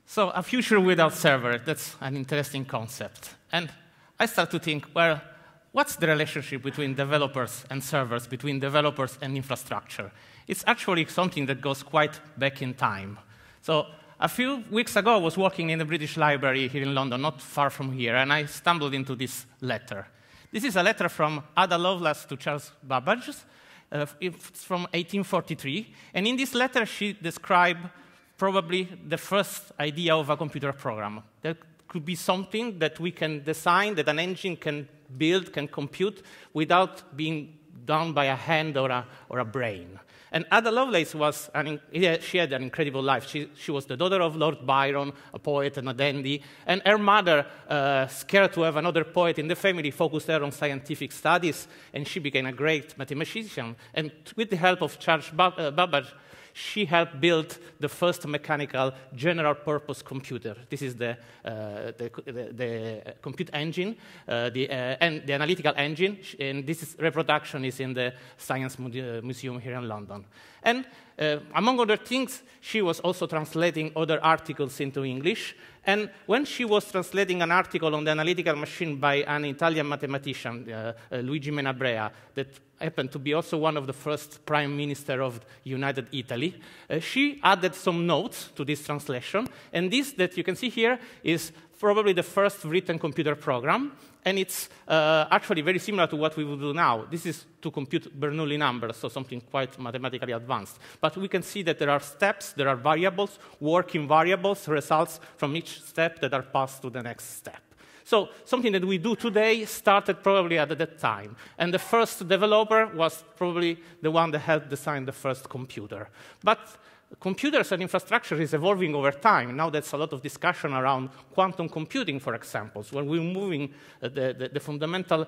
So a future without server, that's an interesting concept. And I start to think, well, what's the relationship between developers and servers, between developers and infrastructure? It's actually something that goes quite back in time. So a few weeks ago, I was working in the British Library here in London, not far from here, and I stumbled into this letter. This is a letter from Ada Lovelace to Charles Babbage. It's from 1843. And in this letter, she described probably the first idea of a computer program. That could be something that we can design, that an engine can build, can compute, without being done by a hand or a brain. And Ada Lovelace she had an incredible life. She was the daughter of Lord Byron, a poet and a dandy. And her mother, scared to have another poet in the family, focused her on scientific studies, and she became a great mathematician. And with the help of Charles Babbage, she helped build the first mechanical general-purpose computer. This is the compute engine, and the analytical engine. And this reproduction is in the Science Museum here in London. And among other things, she was also translating other articles into English. And when she was translating an article on the analytical machine by an Italian mathematician, Luigi Menabrea, that happened to be also one of the first prime minister of United Italy, she added some notes to this translation. And this that you can see here is probably the first written computer program. And it's actually very similar to what we will do now. This is to compute Bernoulli numbers, so something quite mathematically advanced. But we can see that there are steps, there are variables, working variables, results from each step that are passed to the next step. So something that we do today started probably at that time. And the first developer was probably the one that helped design the first computer. But computers and infrastructure is evolving over time. Now there's a lot of discussion around quantum computing, for example, when we're moving the fundamental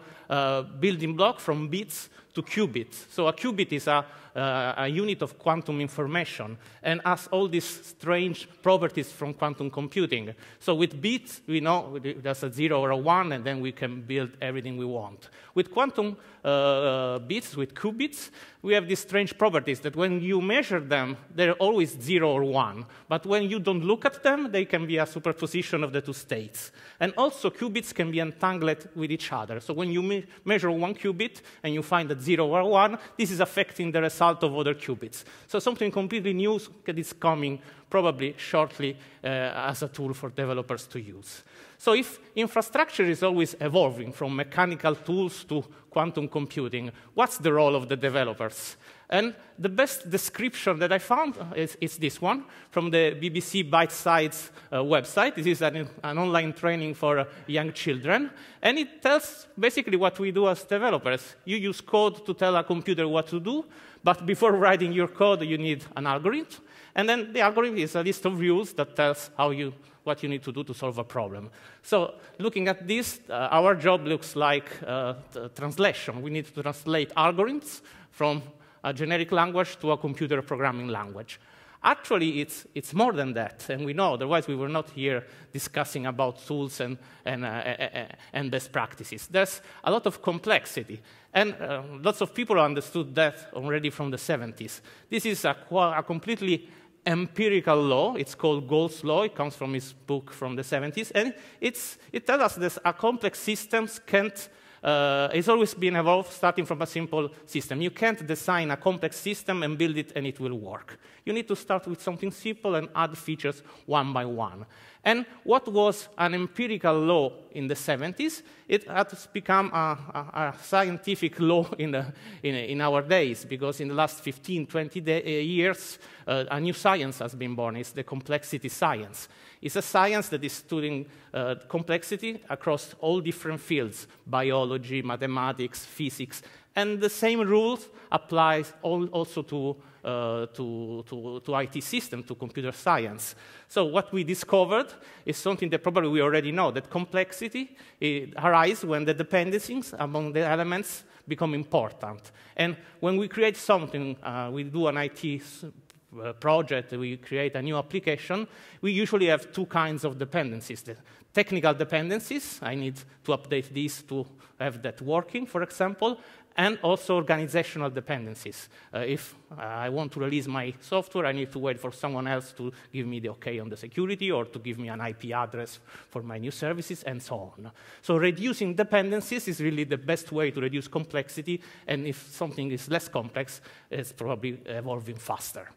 building block from bits to qubits. So a qubit is a unit of quantum information and has all these strange properties from quantum computing. So with bits, we know there's a 0 or a 1, and then we can build everything we want. With quantum bits, with qubits, we have these strange properties that when you measure them, they're always 0 or 1. But when you don't look at them, they can be a superposition of the two states. And also, qubits can be entangled with each other. So when you measure one qubit and you find that 0 or 1, this is affecting the result of other qubits. So something completely new that is coming probably shortly as a tool for developers to use. So if infrastructure is always evolving from mechanical tools to quantum computing, what's the role of the developers? And the best description that I found is this one from the BBC Bite-Size website. This is an online training for young children. And it tells basically what we do as developers. You use code to tell a computer what to do, but before writing your code, you need an algorithm. And then the algorithm is a list of rules that tells what you need to do to solve a problem. So looking at this, our job looks like translation. We need to translate algorithms from a generic language to a computer programming language. Actually, it's more than that, and we know, otherwise we were not here discussing about tools and best practices. There's a lot of complexity, and lots of people understood that already from the 70s. This is a completely empirical law. It's called Gall's law. It comes from his book from the 70s, and it tells us that a complex systems can't it's always been evolved starting from a simple system. You can't design a complex system and build it and it will work. You need to start with something simple and add features one by one. And what was an empirical law in the 70s, it has become a scientific law in our days, because in the last 15, 20 years, a new science has been born. It's the complexity science. It's a science that is studying complexity across all different fields, biology, mathematics, physics, and the same rules apply also to IT systems, to computer science. So what we discovered is something that probably we already know, that complexity arises when the dependencies among the elements become important. And when we create something, we do an IT project, we create a new application, we usually have two kinds of dependencies. The technical dependencies, I need to update this to have that working, for example, and also organizational dependencies. If I want to release my software, I need to wait for someone else to give me the OK on the security or to give me an IP address for my new services, and so on. So reducing dependencies is really the best way to reduce complexity, and if something is less complex, it's probably evolving faster.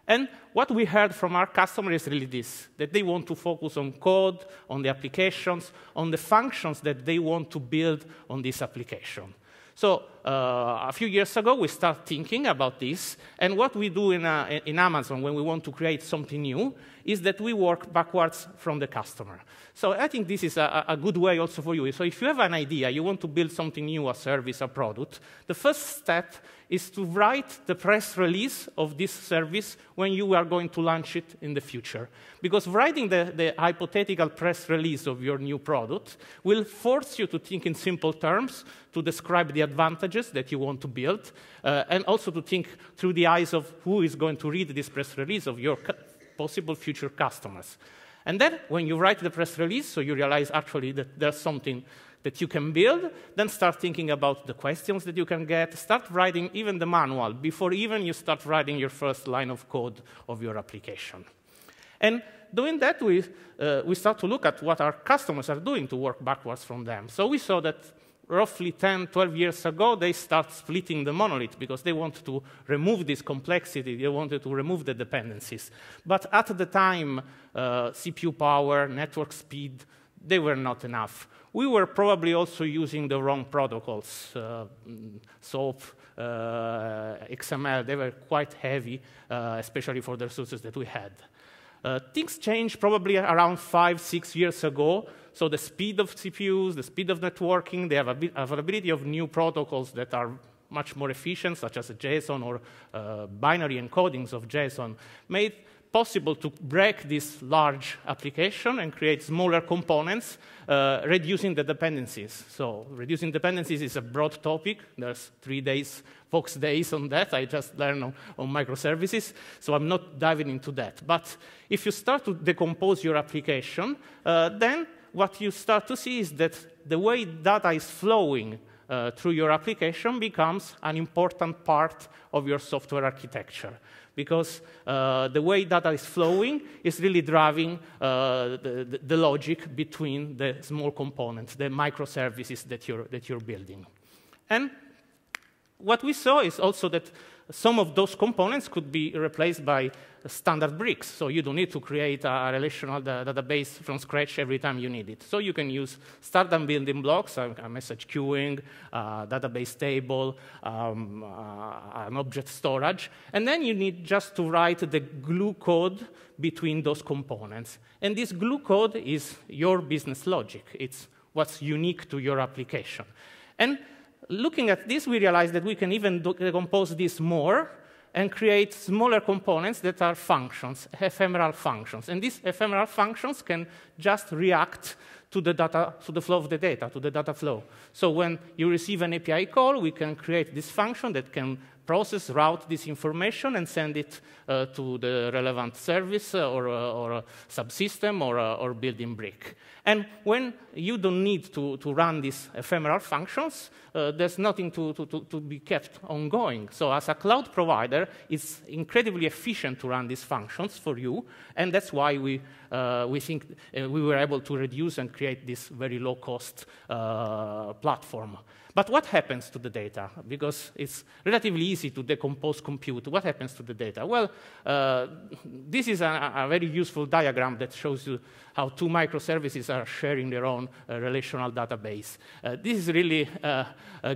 And what we heard from our customers is really this, that they want to focus on code, on the applications, on the functions that they want to build on this application. So a few years ago, we started thinking about this. And what we do in Amazon when we want to create something new is that we work backwards from the customer. So I think this is a good way also for you. So if you have an idea, you want to build something new, a service, a product, the first step is to write the press release of this service when you are going to launch it in the future. Because writing the hypothetical press release of your new product will force you to think in simple terms, to describe the advantages that you want to build, and also to think through the eyes of who is going to read this press release of your possible future customers. And then when you write the press release, so you realize actually that there's something that you can build, then start thinking about the questions that you can get, start writing even the manual before even you start writing your first line of code of your application. And doing that, we start to look at what our customers are doing to work backwards from them. So we saw that roughly 10, 12 years ago, they start splitting the monolith because they wanted to remove this complexity, they wanted to remove the dependencies. But at the time, CPU power, network speed, they were not enough. We were probably also using the wrong protocols, SOAP, XML. They were quite heavy, especially for the resources that we had. Things changed probably around 5, 6 years ago. So the speed of CPUs, the speed of networking, the availability of new protocols that are much more efficient, such as JSON or binary encodings of JSON, made possible to break this large application and create smaller components, reducing the dependencies. So reducing dependencies is a broad topic. There's 3 days, Fox days on that. I just learned on microservices, so I'm not diving into that. But if you start to decompose your application, then what you start to see is that the way data is flowing through your application becomes an important part of your software architecture. Because the way data is flowing is really driving the logic between the small components, the microservices that you're building. And what we saw is also that some of those components could be replaced by standard bricks. So you don't need to create a relational database from scratch every time you need it. So you can use standard building blocks, a message queuing, a database table, an object storage. And then you need just to write the glue code between those components. And this glue code is your business logic. It's what's unique to your application. And looking at this, we realized that we can even decompose this more and create smaller components that are functions, ephemeral functions. And these ephemeral functions can just react to the data, to the flow of the data, to the data flow. So when you receive an API call, we can create this function that can process, route this information, and send it to the relevant service or a subsystem or building brick. And when you don't need to run these ephemeral functions, there's nothing to be kept ongoing. So as a cloud provider, it's incredibly efficient to run these functions for you, and that's why we think we were able to reduce and create this very low-cost platform. But what happens to the data? Because it's relatively easy to decompose compute. What happens to the data? Well, this is a very useful diagram that shows you how 2 microservices are sharing their own relational database. This is really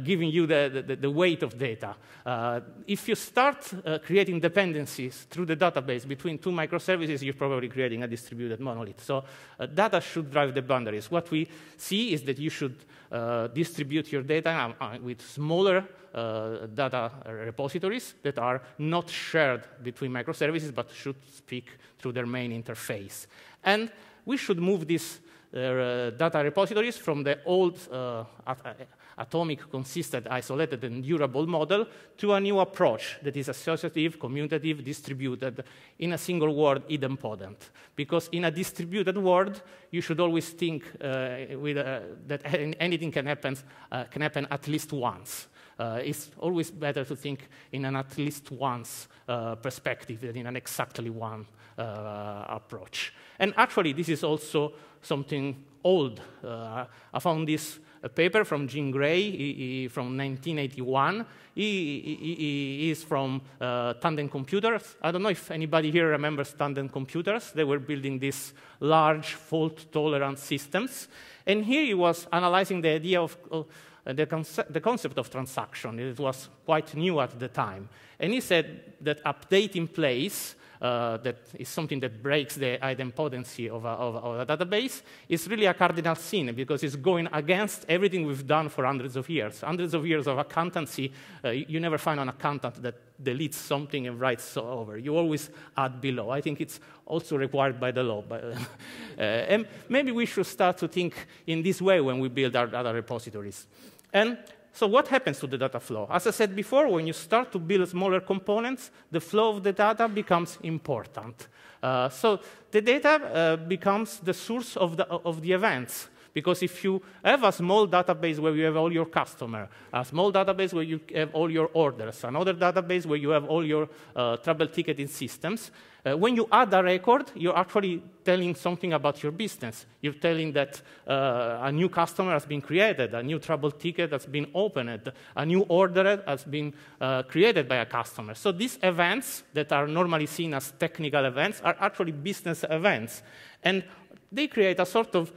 giving you the weight of data. If you start creating dependencies through the database between 2 microservices, you're probably creating a distributed monolith. So data should drive the boundaries. What we see is that you should distribute your data with smaller data repositories that are not shared between microservices, but should speak through their main interface. And we should move these data repositories from the old atomic, consistent, isolated, and durable model to a new approach that is associative, commutative, distributed, in a single word, idempotent. Because in a distributed world, you should always think that anything can happen at least once. It's always better to think in an at least once perspective than in an exactly one approach. And actually, this is also something old. I found this paper from Jean Grey from 1981. He is from Tandem Computers. I don't know if anybody here remembers Tandem Computers. They were building these large fault-tolerant systems. And here he was analyzing the idea of the concept of transaction. It was quite new at the time. And he said that update in place, that is something that breaks the idempotency of a database, is really a cardinal sin because it's going against everything we've done for hundreds of years. Hundreds of years of accountancy, you never find an accountant that deletes something and writes over. You always add below. I think it's also required by the law. And maybe we should start to think in this way when we build our data repositories. And so what happens to the data flow? As I said before, when you start to build smaller components, the flow of the data becomes important. So the data becomes the source of the events. Because if you have a small database where you have all your customers, a small database where you have all your orders, another database where you have all your trouble ticketing systems, when you add a record, you're actually telling something about your business. You're telling that a new customer has been created, a new trouble ticket has been opened, a new order has been created by a customer. So these events that are normally seen as technical events are actually business events. And they create a sort of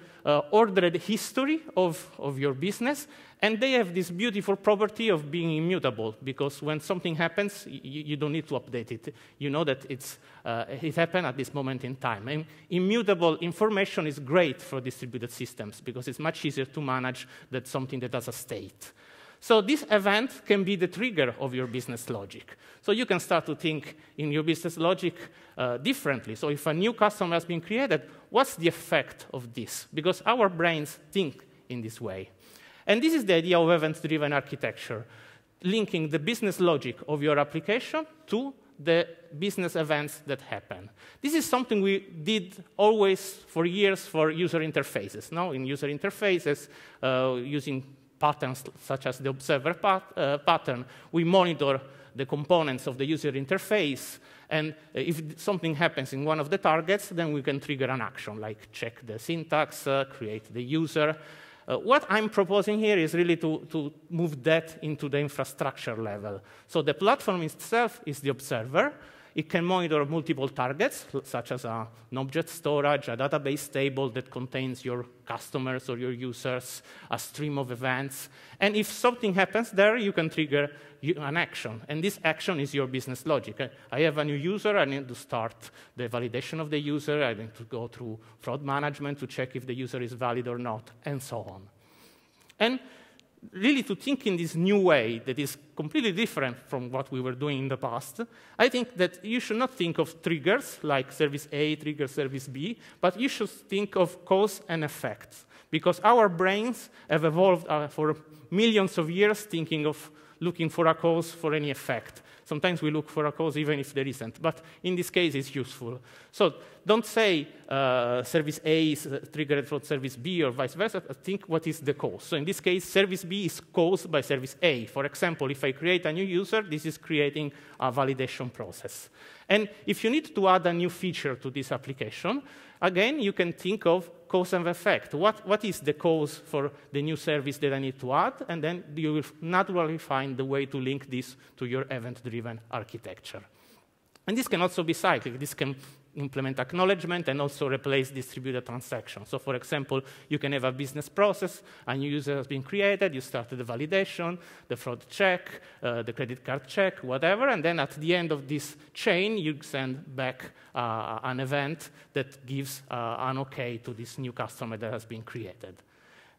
ordered history of your business, and they have this beautiful property of being immutable, because when something happens, you don't need to update it. You know that it happened at this moment in time. And immutable information is great for distributed systems, because it's much easier to manage than something that has a state. So this event can be the trigger of your business logic. So you can start to think in your business logic differently. So if a new customer has been created, what's the effect of this? Because our brains think in this way. And this is the idea of event-driven architecture, linking the business logic of your application to the business events that happen. This is something we did always for years for user interfaces. Now, in user interfaces, using patterns such as the observer pattern, we monitor the components of the user interface, and if something happens in one of the targets, then we can trigger an action, like check the syntax, create the user. What I'm proposing here is really to move that into the infrastructure level. So the platform itself is the observer. It can monitor multiple targets, such as an object storage, a database table that contains your customers or your users, a stream of events. And if something happens there, you can trigger an action. And this action is your business logic. I have a new user. I need to start the validation of the user. I need to go through fraud management to check if the user is valid or not, and so on. And really, to think in this new way that is completely different from what we were doing in the past, I think that you should not think of triggers like service A triggers service B, but you should think of cause and effect. Because our brains have evolved for millions of years thinking of looking for a cause for any effect. Sometimes we look for a cause even if there isn't, but in this case it's useful. So don't say service A is triggered from service B or vice versa. Think what is the cause. So in this case, service B is caused by service A. For example, if I create a new user, this is creating a validation process. And if you need to add a new feature to this application, again, you can think of cause and effect. What is the cause for the new service that I need to add? And then you will naturally find the way to link this to your event-driven architecture. And this can also be cyclic. This can implement acknowledgement and also replace distributed transactions. So for example, you can have a business process, a new user has been created, you started the validation, the fraud check, the credit card check, whatever, and then at the end of this chain, you send back an event that gives an OK to this new customer that has been created.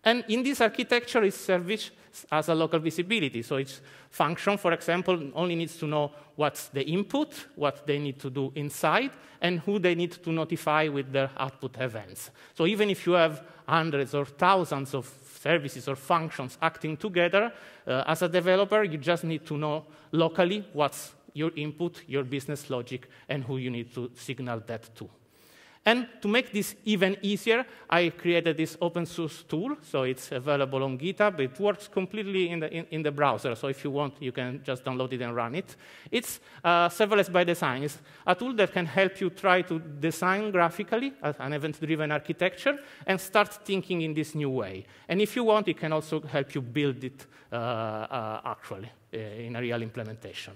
And in this architecture, it serves as a local visibility. So each function, for example, only needs to know what's the input, what they need to do inside, and who they need to notify with their output events. So even if you have hundreds or thousands of services or functions acting together, as a developer, you just need to know locally what's your input, your business logic, and who you need to signal that to. And to make this even easier, I created this open source tool. So it's available on GitHub. It works completely in the browser. So if you want, you can just download it and run it. It's serverless by design. It's a tool that can help you try to design graphically an event-driven architecture and start thinking in this new way. And if you want, it can also help you build it actually in a real implementation.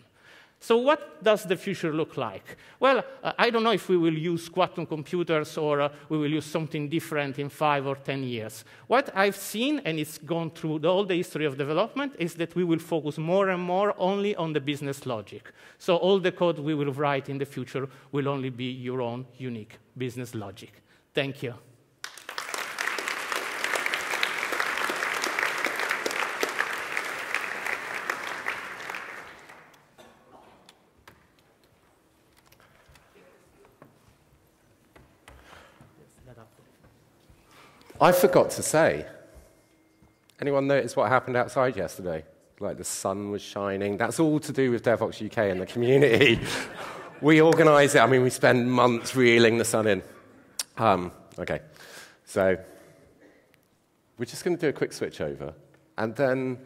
So what does the future look like? Well, I don't know if we will use quantum computers or we will use something different in 5 or 10 years. What I've seen, and it's gone through all the history of development, is that we will focus more and more only on the business logic. So all the code we will write in the future will only be your own unique business logic. Thank you. I forgot to say, anyone notice what happened outside yesterday? Like the sun was shining. That's all to do with DevOps UK and the community. We organise it. I mean, we spend months reeling the sun in. Okay, so we're just going to do a quick switch over. And then,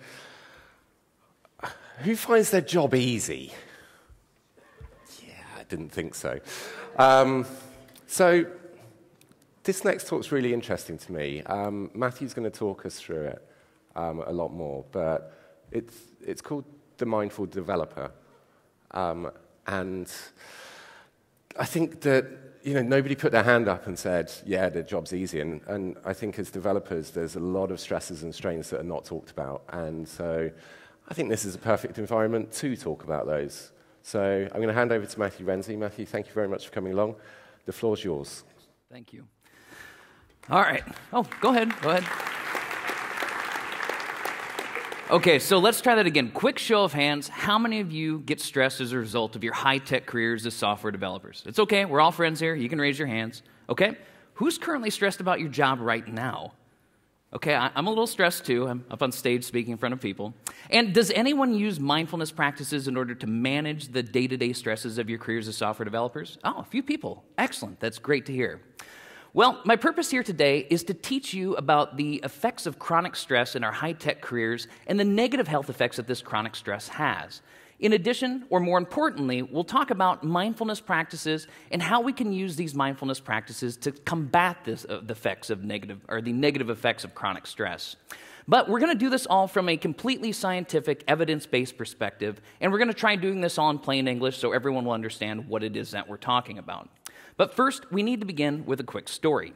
who finds their job easy? Yeah, I didn't think so. This next talk's really interesting to me. Matthew's going to talk us through it a lot more, but it's called the Mindful Developer. And I think that nobody put their hand up and said, yeah, their job's easy. And I think as developers, there's a lot of stresses and strains that are not talked about. And so I think this is a perfect environment to talk about those. So I'm going to hand over to Matthew Renzi. Matthew, thank you very much for coming along. The floor's yours. Thank you. All right. Oh, go ahead. Go ahead. Okay, so let's try that again. Quick show of hands. How many of you get stressed as a result of your high-tech careers as software developers? It's okay. We're all friends here. You can raise your hands. Okay. Who's currently stressed about your job right now? Okay, I'm a little stressed too. I'm up on stage speaking in front of people. And does anyone use mindfulness practices in order to manage the day-to-day stresses of your careers as software developers? Oh, a few people. Excellent. That's great to hear. Well, my purpose here today is to teach you about the effects of chronic stress in our high-tech careers and the negative health effects that this chronic stress has. In addition, or more importantly, we'll talk about mindfulness practices and how we can use these mindfulness practices to combat the effects of the negative effects of chronic stress. But we're going to do this all from a completely scientific, evidence-based perspective, and we're going to try doing this all in plain English so everyone will understand what it is that we're talking about. But first, we need to begin with a quick story.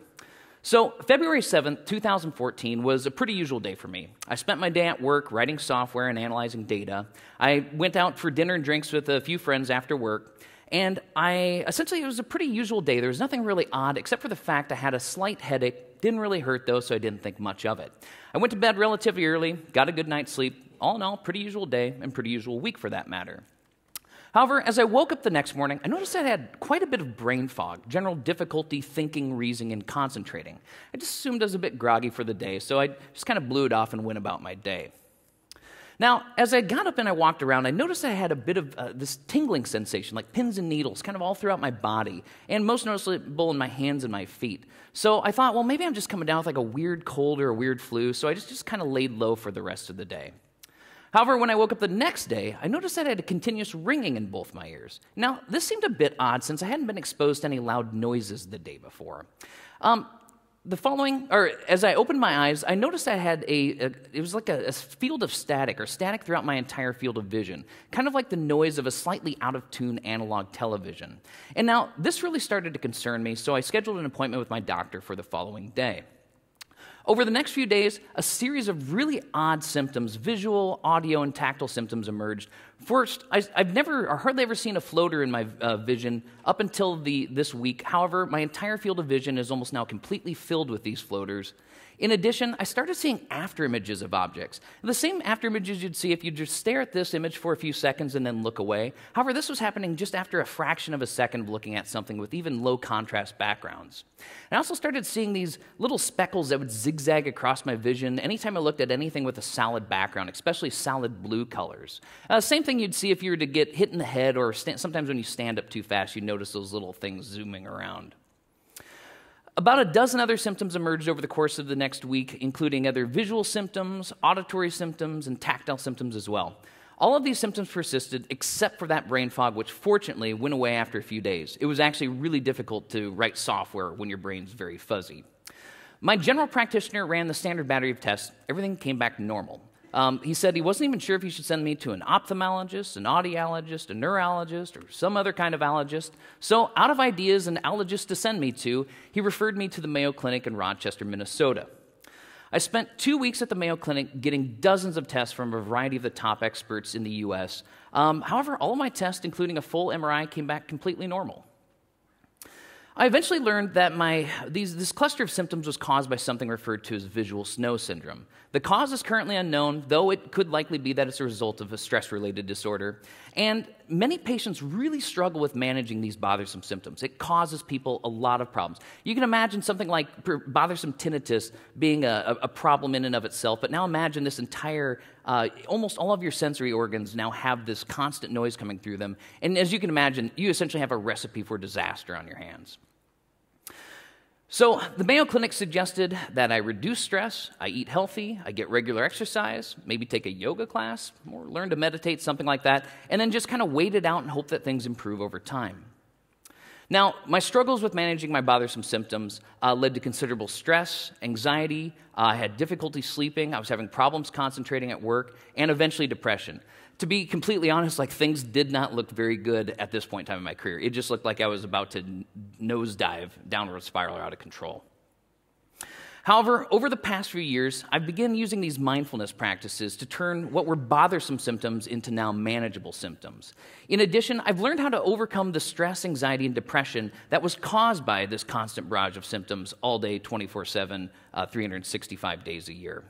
So, February 7th, 2014 was a pretty usual day for me. I spent my day at work writing software and analyzing data. I went out for dinner and drinks with a few friends after work, and essentially it was a pretty usual day. There was nothing really odd except for the fact I had a slight headache. Didn't really hurt though, so I didn't think much of it. I went to bed relatively early, got a good night's sleep. All in all, pretty usual day and pretty usual week for that matter. However, as I woke up the next morning, I noticed I had quite a bit of brain fog, general difficulty thinking, reasoning, and concentrating. I just assumed I was a bit groggy for the day, so I just kind of blew it off and went about my day. Now, as I got up and I walked around, I noticed I had a bit of this tingling sensation, like pins and needles, kind of all throughout my body, and most noticeable in my hands and my feet. So I thought, well, maybe I'm just coming down with like a weird cold or a weird flu, so I just kind of laid low for the rest of the day. However, when I woke up the next day, I noticed that I had a continuous ringing in both my ears. Now, this seemed a bit odd since I hadn't been exposed to any loud noises the day before. As I opened my eyes, I noticed I had it was like a field of static, or static throughout my entire field of vision, kind of like the noise of a slightly out-of-tune analog television. And now, this really started to concern me, so I scheduled an appointment with my doctor for the following day. Over the next few days, a series of really odd symptoms, visual, audio, and tactile symptoms emerged. First, I've never or hardly ever seen a floater in my vision up until this week. However, my entire field of vision is almost now completely filled with these floaters. In addition, I started seeing afterimages of objects. The same afterimages you'd see if you just stare at this image for a few seconds and then look away. However, this was happening just after a fraction of a second of looking at something with even low contrast backgrounds. And I also started seeing these little speckles that would zigzag across my vision anytime I looked at anything with a solid background, especially solid blue colors. Same thing you'd see if you were to get hit in the head, or sometimes when you stand up too fast, you notice those little things zooming around. About a dozen other symptoms emerged over the course of the next week, including other visual symptoms, auditory symptoms, and tactile symptoms as well. All of these symptoms persisted except for that brain fog, which fortunately went away after a few days. It was actually really difficult to write software when your brain's very fuzzy. My general practitioner ran the standard battery of tests. Everything came back normal. He said he wasn't even sure if he should send me to an ophthalmologist, an audiologist, a neurologist, or some other kind of allergist. So out of ideas and allergists to send me to, he referred me to the Mayo Clinic in Rochester, Minnesota. I spent 2 weeks at the Mayo Clinic getting dozens of tests from a variety of the top experts in the U.S. However, all of my tests, including a full MRI, came back completely normal. I eventually learned that this cluster of symptoms was caused by something referred to as visual snow syndrome. The cause is currently unknown, though it could likely be that it's a result of a stress-related disorder. And many patients really struggle with managing these bothersome symptoms. It causes people a lot of problems. You can imagine something like bothersome tinnitus being a problem in and of itself, but now imagine this entire, almost all of your sensory organs now have this constant noise coming through them. And as you can imagine, you essentially have a recipe for disaster on your hands. So the Mayo Clinic suggested that I reduce stress, I eat healthy, I get regular exercise, maybe take a yoga class, or learn to meditate, something like that, and then just kind of wait it out and hope that things improve over time. Now, my struggles with managing my bothersome symptoms led to considerable stress, anxiety, I had difficulty sleeping, I was having problems concentrating at work, and eventually depression. To be completely honest, things did not look very good at this point in time in my career. It just looked like I was about to nosedive, downward spiral, out of control. However, over the past few years, I've begun using these mindfulness practices to turn what were bothersome symptoms into now manageable symptoms. In addition, I've learned how to overcome the stress, anxiety, and depression that was caused by this constant barrage of symptoms all day, 24/7, 365 days a year.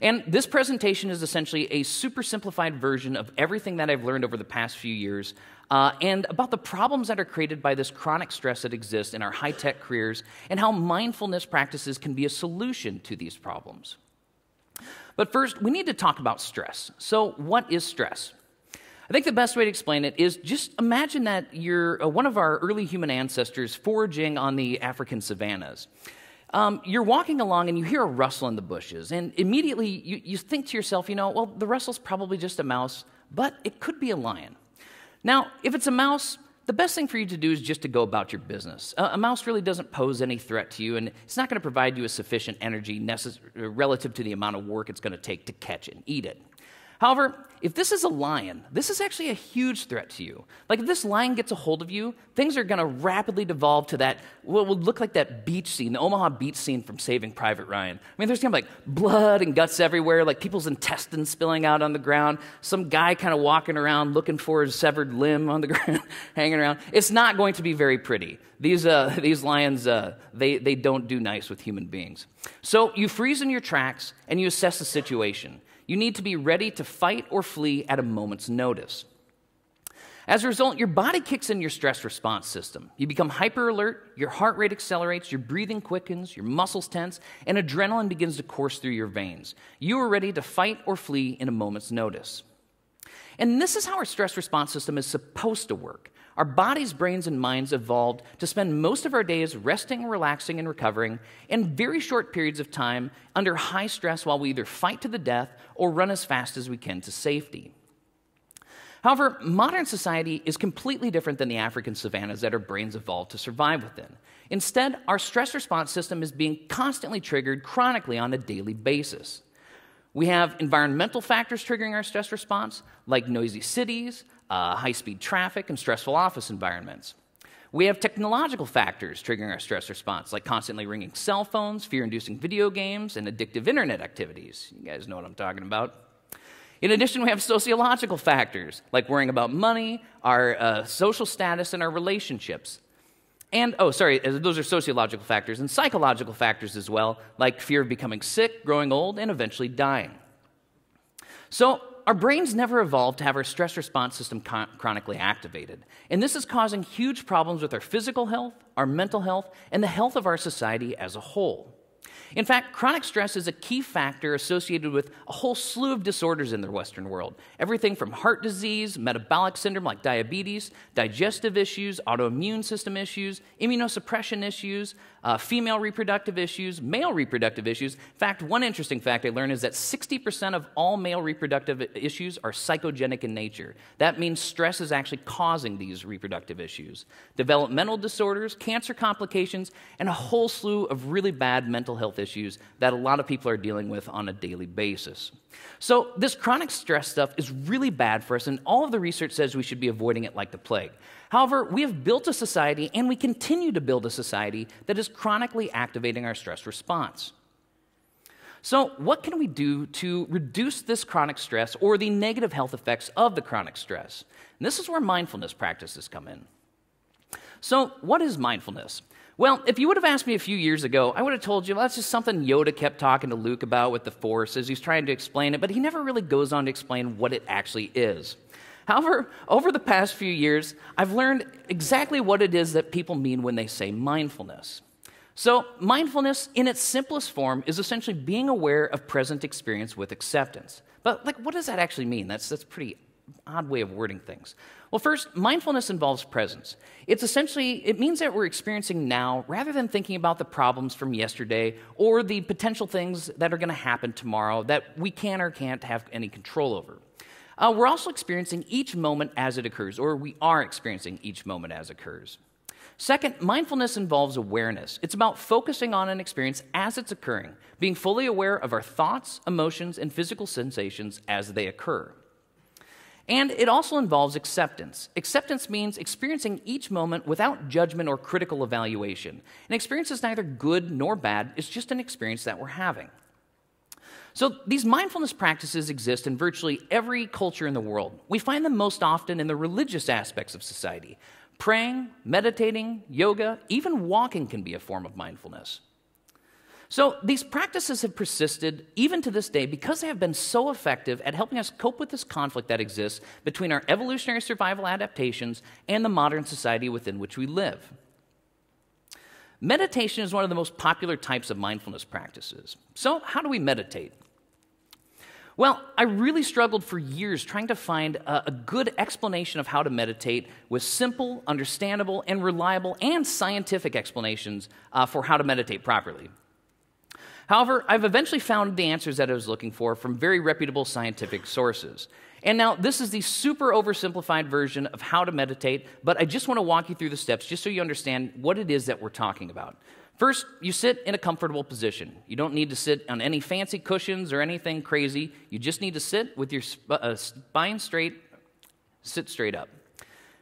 And this presentation is essentially a super simplified version of everything that I've learned over the past few years and about the problems that are created by this chronic stress that exists in our high-tech careers and how mindfulness practices can be a solution to these problems. But first, we need to talk about stress. So what is stress? I think the best way to explain it is just imagine that you're one of our early human ancestors foraging on the African savannas. You're walking along and you hear a rustle in the bushes, and immediately you think to yourself, well, the rustle's probably just a mouse, but it could be a lion. Now, if it's a mouse, the best thing for you to do is just to go about your business. A mouse really doesn't pose any threat to you, and it's not going to provide you with sufficient energy relative to the amount of work it's going to take to catch and eat it. However, if this is a lion, this is actually a huge threat to you. If this lion gets a hold of you, things are going to rapidly devolve to that, what would look like that beach scene, the Omaha beach scene from Saving Private Ryan. There's going to be blood and guts everywhere, people's intestines spilling out on the ground, some guy kind of walking around looking for his severed limb on the ground, hanging around. It's not going to be very pretty. These lions, they don't do nice with human beings. So you freeze in your tracks and you assess the situation. You need to be ready to fight or flee at a moment's notice. As a result, your body kicks in your stress response system. You become hyper alert, your heart rate accelerates, your breathing quickens, your muscles tense, and adrenaline begins to course through your veins. You are ready to fight or flee in a moment's notice. And this is how our stress response system is supposed to work. Our bodies, brains, and minds evolved to spend most of our days resting, relaxing, and recovering in very short periods of time under high stress while we either fight to the death or run as fast as we can to safety. However, modern society is completely different than the African savannas that our brains evolved to survive within. Instead, our stress response system is being constantly triggered chronically on a daily basis. We have environmental factors triggering our stress response, like noisy cities, high-speed traffic, and stressful office environments. We have technological factors triggering our stress response, like constantly ringing cell phones, fear-inducing video games, and addictive internet activities. You guys know what I'm talking about. In addition, we have sociological factors, like worrying about money, our social status, and our relationships. And, those are sociological factors, and psychological factors as well, like fear of becoming sick, growing old, and eventually dying. So, our brains never evolved to have our stress response system chronically activated. And this is causing huge problems with our physical health, our mental health, and the health of our society as a whole. In fact, chronic stress is a key factor associated with a whole slew of disorders in the Western world. Everything from heart disease, metabolic syndrome like diabetes, digestive issues, autoimmune system issues, immunosuppression issues, female reproductive issues, male reproductive issues. In fact, one interesting fact I learned is that 60% of all male reproductive issues are psychogenic in nature. That means stress is actually causing these reproductive issues. Developmental disorders, cancer complications, and a whole slew of really bad mental health issues that a lot of people are dealing with on a daily basis. So this chronic stress stuff is really bad for us, and all of the research says we should be avoiding it like the plague. However, we have built a society, and we continue to build a society that is chronically activating our stress response. So what can we do to reduce this chronic stress or the negative health effects of the chronic stress? And this is where mindfulness practices come in. So what is mindfulness? Well, if you would have asked me a few years ago, I would have told you, well, that's just something Yoda kept talking to Luke about with the Force as he's trying to explain it, but he never really goes on to explain what it actually is. However, over the past few years, I've learned exactly what it is that people mean when they say mindfulness. So, mindfulness, in its simplest form, is essentially being aware of present experience with acceptance. But, what does that actually mean? That's a pretty odd way of wording things. Well, first, mindfulness involves presence. It means that we're experiencing now rather than thinking about the problems from yesterday or the potential things that are going to happen tomorrow that we can or can't have any control over. We're also experiencing each moment as it occurs, or we are experiencing each moment as it occurs. Second, mindfulness involves awareness. It's about focusing on an experience as it's occurring, being fully aware of our thoughts, emotions, and physical sensations as they occur. And it also involves acceptance. Acceptance means experiencing each moment without judgment or critical evaluation. An experience is neither good nor bad, it's just an experience that we're having. So these mindfulness practices exist in virtually every culture in the world. We find them most often in the religious aspects of society. Praying, meditating, yoga, even walking can be a form of mindfulness. So these practices have persisted even to this day because they have been so effective at helping us cope with this conflict that exists between our evolutionary survival adaptations and the modern society within which we live. Meditation is one of the most popular types of mindfulness practices. So how do we meditate? Well, I really struggled for years trying to find a good explanation of how to meditate with simple, understandable, and reliable and scientific explanations for how to meditate properly. However, I've eventually found the answers that I was looking for from very reputable scientific sources. And now this is the super oversimplified version of how to meditate, but I just want to walk you through the steps just so you understand what it is that we're talking about. First, you sit in a comfortable position. You don't need to sit on any fancy cushions or anything crazy. You just need to sit with your spine straight, sit straight up.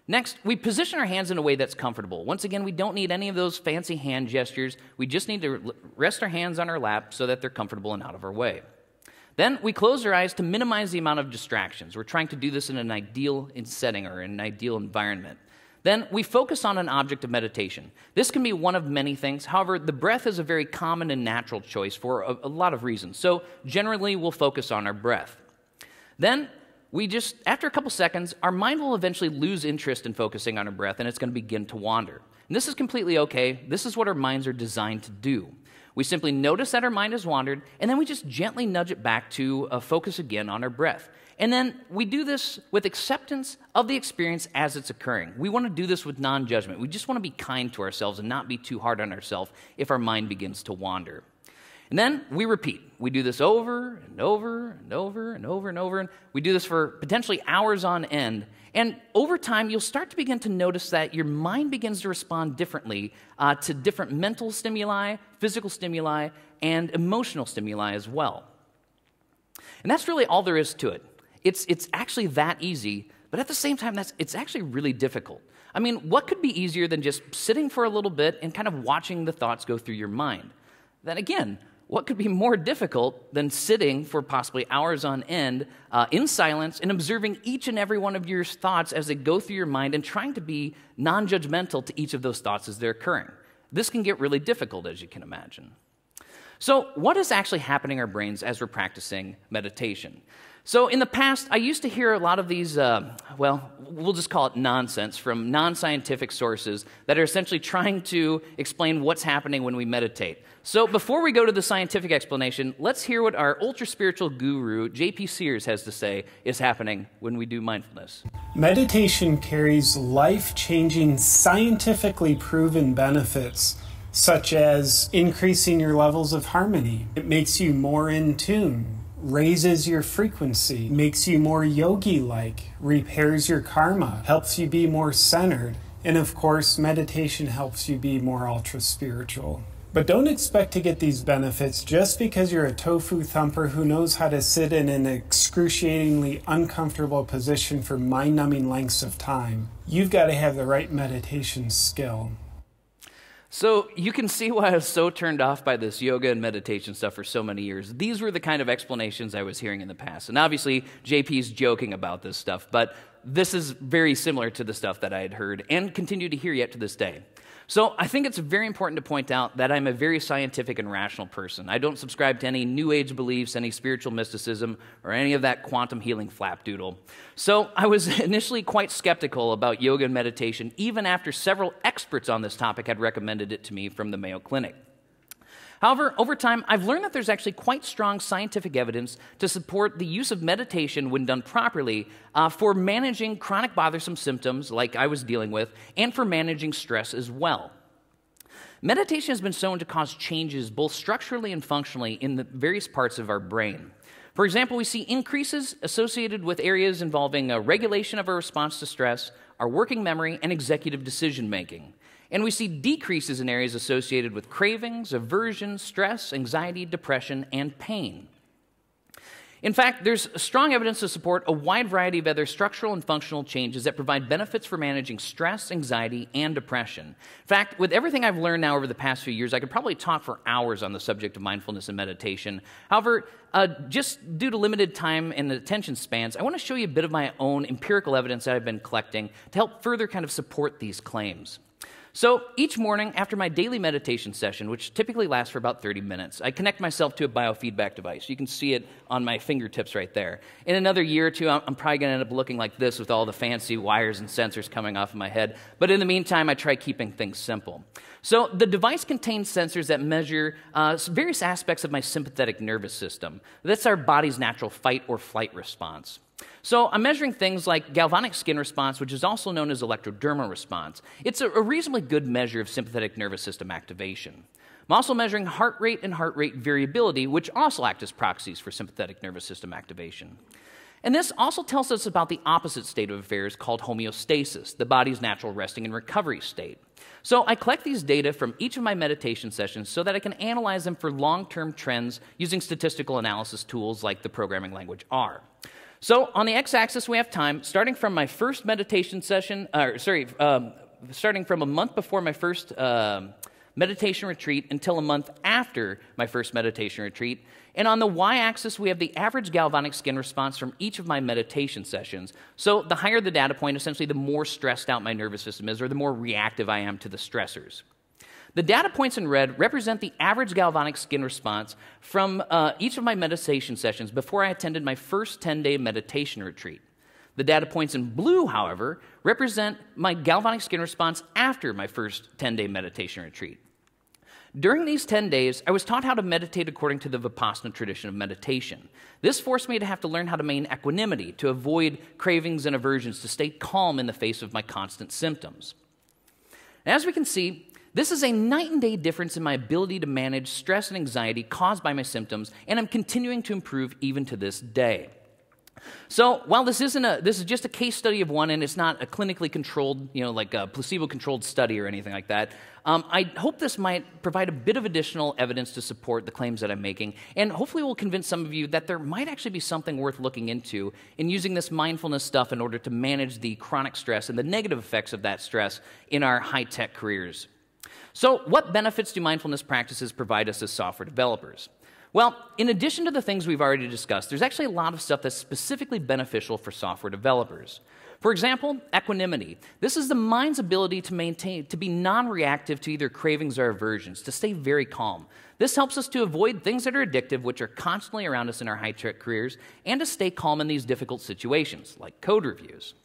Next, we position our hands in a way that's comfortable. Once again, we don't need any of those fancy hand gestures. We just need to rest our hands on our lap so that they're comfortable and out of our way. Then we close our eyes to minimize the amount of distractions. We're trying to do this in an ideal setting or in an ideal environment. Then we focus on an object of meditation. This can be one of many things. However, the breath is a very common and natural choice for a lot of reasons. So generally, we'll focus on our breath. Then after a couple seconds, our mind will eventually lose interest in focusing on our breath, and it's going to begin to wander. And this is completely okay. This is what our minds are designed to do. We simply notice that our mind has wandered, and then we just gently nudge it back to focus again on our breath. And then we do this with acceptance of the experience as it's occurring. We want to do this with non-judgment. We just want to be kind to ourselves and not be too hard on ourselves if our mind begins to wander. And then we repeat. We do this over and over and over and over and over. And we do this for potentially hours on end. And over time, you'll start to begin to notice that your mind begins to respond differently to different mental stimuli, physical stimuli, and emotional stimuli as well. And that's really all there is to it. It's actually that easy, but at the same time, it's actually really difficult. I mean, what could be easier than just sitting for a little bit and kind of watching the thoughts go through your mind? Then again, what could be more difficult than sitting for possibly hours on end in silence and observing each and every one of your thoughts as they go through your mind and trying to be non-judgmental to each of those thoughts as they're occurring? This can get really difficult, as you can imagine. So what is actually happening in our brains as we're practicing meditation? So in the past, I used to hear a lot of these, well, we'll just call it nonsense from non-scientific sources that are essentially trying to explain what's happening when we meditate. So before we go to the scientific explanation, let's hear what our ultra-spiritual guru, J.P. Sears, has to say is happening when we do mindfulness. Meditation carries life-changing, scientifically proven benefits, such as increasing your levels of harmony. It makes you more in tune, raises your frequency, makes you more yogi-like, repairs your karma, helps you be more centered, and of course, meditation helps you be more ultra-spiritual. But don't expect to get these benefits just because you're a tofu thumper who knows how to sit in an excruciatingly uncomfortable position for mind-numbing lengths of time. You've got to have the right meditation skill. So you can see why I was so turned off by this yoga and meditation stuff for so many years. These were the kind of explanations I was hearing in the past. And obviously, JP's joking about this stuff, but this is very similar to the stuff that I had heard and continue to hear yet to this day. So I think it's very important to point out that I'm a very scientific and rational person. I don't subscribe to any New Age beliefs, any spiritual mysticism, or any of that quantum healing flapdoodle. So I was initially quite skeptical about yoga and meditation, even after several experts on this topic had recommended it to me from the Mayo Clinic. However, over time, I've learned that there's actually quite strong scientific evidence to support the use of meditation when done properly for managing chronic bothersome symptoms like I was dealing with and for managing stress as well. Meditation has been shown to cause changes both structurally and functionally in the various parts of our brain. For example, we see increases associated with areas involving regulation of our response to stress, our working memory, and executive decision making. And we see decreases in areas associated with cravings, aversion, stress, anxiety, depression, and pain. In fact, there's strong evidence to support a wide variety of other structural and functional changes that provide benefits for managing stress, anxiety, and depression. In fact, with everything I've learned now over the past few years, I could probably talk for hours on the subject of mindfulness and meditation. However, just due to limited time and attention spans, I want to show you a bit of my own empirical evidence that I've been collecting to help further kind of support these claims. So each morning after my daily meditation session, which typically lasts for about 30 minutes, I connect myself to a biofeedback device. You can see it on my fingertips right there. In another year or two, I'm probably going to end up looking like this with all the fancy wires and sensors coming off of my head. But in the meantime, I try keeping things simple. So the device contains sensors that measure various aspects of my sympathetic nervous system. That's our body's natural fight or flight response. So I'm measuring things like galvanic skin response, which is also known as electrodermal response. It's a reasonably good measure of sympathetic nervous system activation. I'm also measuring heart rate and heart rate variability, which also act as proxies for sympathetic nervous system activation. And this also tells us about the opposite state of affairs called homeostasis, the body's natural resting and recovery state. So I collect these data from each of my meditation sessions so that I can analyze them for long-term trends using statistical analysis tools like the programming language R. So on the x-axis, we have time, starting from my first meditation session, starting from a month before my first meditation retreat until a month after my first meditation retreat. And on the y-axis, we have the average galvanic skin response from each of my meditation sessions. So the higher the data point, essentially the more stressed out my nervous system is, or the more reactive I am to the stressors. The data points in red represent the average galvanic skin response from each of my meditation sessions before I attended my first 10-day meditation retreat. The data points in blue, however, represent my galvanic skin response after my first 10-day meditation retreat. During these 10 days, I was taught how to meditate according to the Vipassana tradition of meditation. This forced me to have to learn how to maintain equanimity, to avoid cravings and aversions, to stay calm in the face of my constant symptoms. And as we can see, this is a night and day difference in my ability to manage stress and anxiety caused by my symptoms, and I'm continuing to improve even to this day. So while this is just a case study of one, and it's not a clinically controlled, like a placebo-controlled study or anything like that, I hope this might provide a bit of additional evidence to support the claims that I'm making, and hopefully will convince some of you that there might actually be something worth looking into in using this mindfulness stuff in order to manage the chronic stress and the negative effects of that stress in our high-tech careers. So what benefits do mindfulness practices provide us as software developers? Well, in addition to the things we've already discussed, there's actually a lot of stuff that's specifically beneficial for software developers. For example, equanimity. This is the mind's ability to be non-reactive to either cravings or aversions, to stay very calm. This helps us to avoid things that are addictive, which are constantly around us in our high-tech careers, and to stay calm in these difficult situations, like code reviews.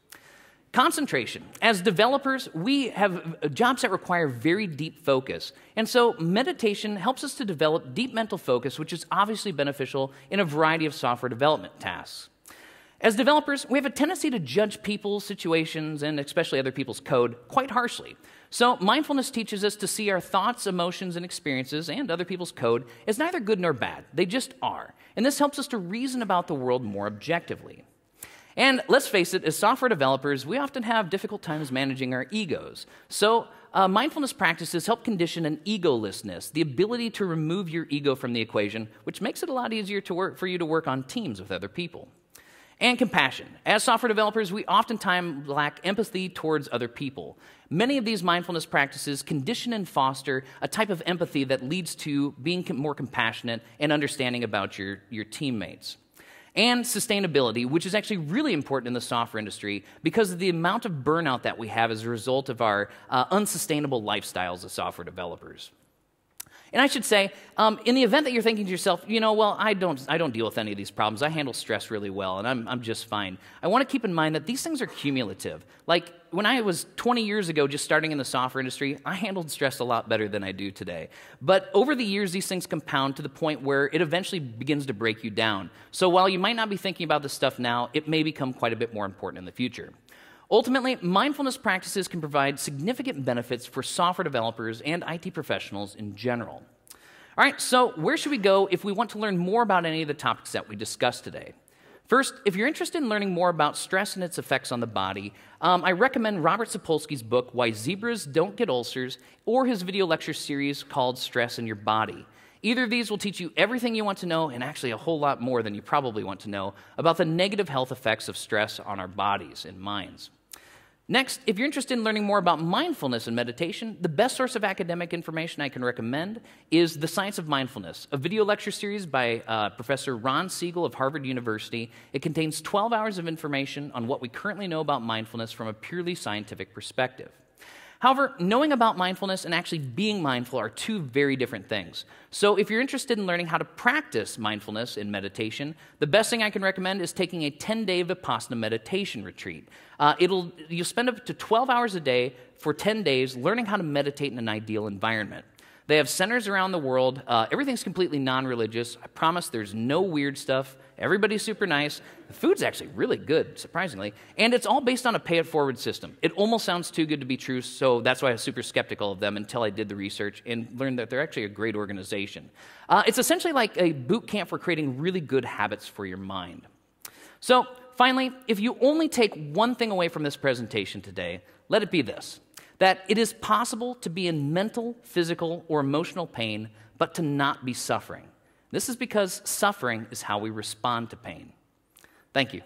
Concentration. As developers, we have jobs that require very deep focus. And so meditation helps us to develop deep mental focus, which is obviously beneficial in a variety of software development tasks. As developers, we have a tendency to judge people, situations, and especially other people's code quite harshly. So mindfulness teaches us to see our thoughts, emotions, and experiences and other people's code as neither good nor bad. They just are. And this helps us to reason about the world more objectively. And let's face it, as software developers, we often have difficult times managing our egos. So mindfulness practices help condition an egolessness, the ability to remove your ego from the equation, which makes it a lot easier for you to work on teams with other people. And compassion. As software developers, we oftentimes lack empathy towards other people. Many of these mindfulness practices condition and foster a type of empathy that leads to being more compassionate and understanding about your teammates. And sustainability, which is actually really important in the software industry because of the amount of burnout that we have as a result of our unsustainable lifestyles as software developers. And I should say, in the event that you're thinking to yourself, you know, well, I don't deal with any of these problems. I handle stress really well, and I'm just fine. I want to keep in mind that these things are cumulative. Like, when I was 20 years ago just starting in the software industry, I handled stress a lot better than I do today. But over the years, these things compound to the point where it eventually begins to break you down. So while you might not be thinking about this stuff now, it may become quite a bit more important in the future. Ultimately, mindfulness practices can provide significant benefits for software developers and IT professionals in general. All right, so where should we go if we want to learn more about any of the topics that we discussed today? First, if you're interested in learning more about stress and its effects on the body, I recommend Robert Sapolsky's book, Why Zebras Don't Get Ulcers, or his video lecture series called Stress in Your Body. Either of these will teach you everything you want to know, and actually a whole lot more than you probably want to know, about the negative health effects of stress on our bodies and minds. Next, if you're interested in learning more about mindfulness and meditation, the best source of academic information I can recommend is The Science of Mindfulness, a video lecture series by Professor Ron Siegel of Harvard University. It contains 12 hours of information on what we currently know about mindfulness from a purely scientific perspective. However, knowing about mindfulness and actually being mindful are two very different things. So if you're interested in learning how to practice mindfulness in meditation, the best thing I can recommend is taking a 10-day Vipassana meditation retreat. You'll spend up to 12 hours a day for 10 days learning how to meditate in an ideal environment. They have centers around the world. Everything's completely non-religious. I promise there's no weird stuff. Everybody's super nice. The food's actually really good, surprisingly. And it's all based on a pay-it-forward system. It almost sounds too good to be true, so that's why I was super skeptical of them until I did the research and learned that they're actually a great organization. It's essentially like a boot camp for creating really good habits for your mind. So, finally, if you only take one thing away from this presentation today, let it be this: that it is possible to be in mental, physical, or emotional pain, but to not be suffering. This is because suffering is how we respond to pain. Thank you.